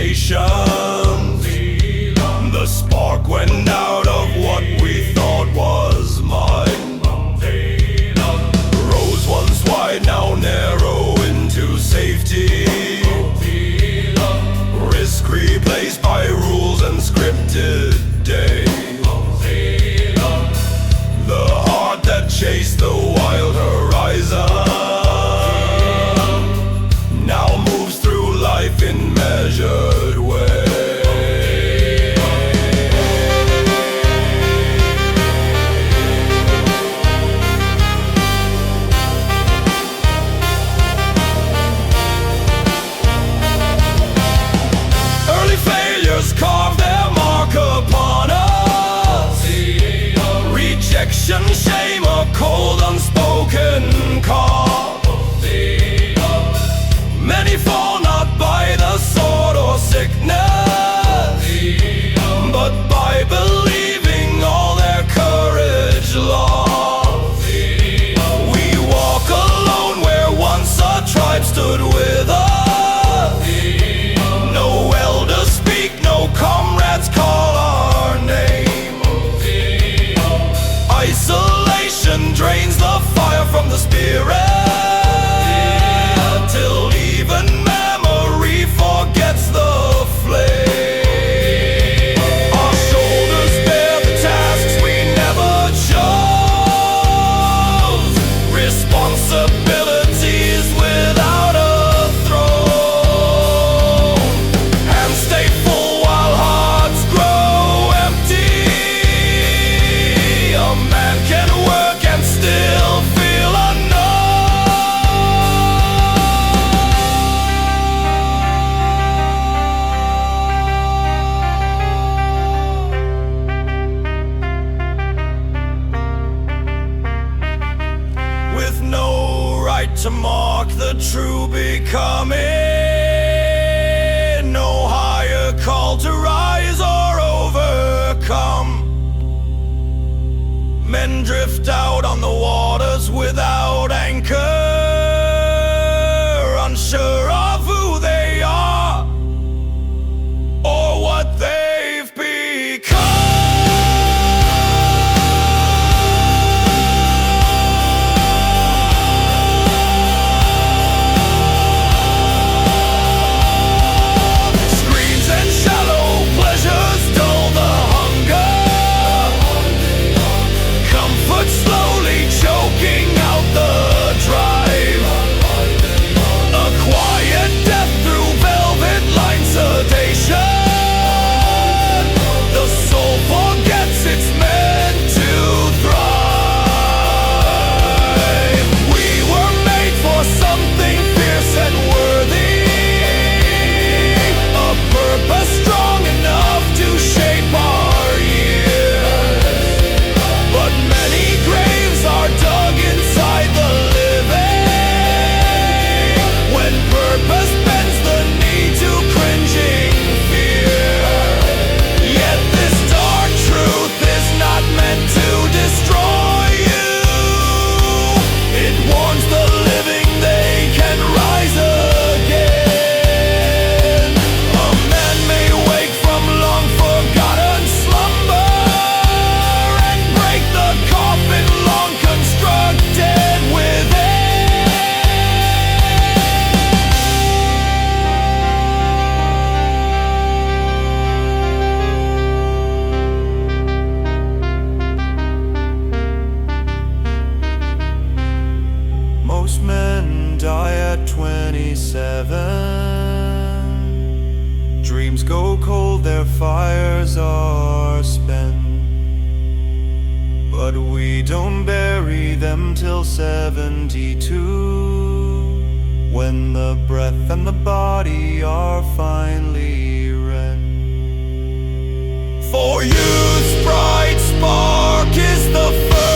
temptations. The spark went out of what we thought was mine. Roads once wide, now narrow into safety. Risk replaced by rules and scripted days. The heart that chased the wild horizon now moves through life in measured ways. Early failures carve their mark upon us. Rejection, shame, a cold unspoken call. Many fall not by the sword or sickness, but by believing all their courage lost. We walk alone where once a tribe stood with us. No elders speak, no comrades call our name. Isolation drains the fire from the spirit, till even memory forgets the flame. Our shoulders bear the tasks we never chose, responsibilities without a throne. Hands stay full while hearts grow empty. A man can work and still feel unknown. With no right to mark the true becoming, no higher call to rise or overcome. Men drift out on the waters without anchor, unsure of who they are or what they've become. Screams and shallow pleasures dull the hunger. Comfort slowly choking out the drive. A quiet death through velvet-lined sedation. The soul forgets it's meant to thrive. We were made for something fierce and worthy, a purpose strong enough to shape our years. But many graves are dug inside the living, when purpose bends the knee to cringing fear. Yet this dark truth is not meant to destroy you. It warns the living they can rise again. A man may wake from long forgotten slumber and break the coffin long constructed within. Most men die at 27. Dreams go cold, their fires are spent. But we don't bury them till 72, when the breath and the body are finally rent. For youth's bright spark is the first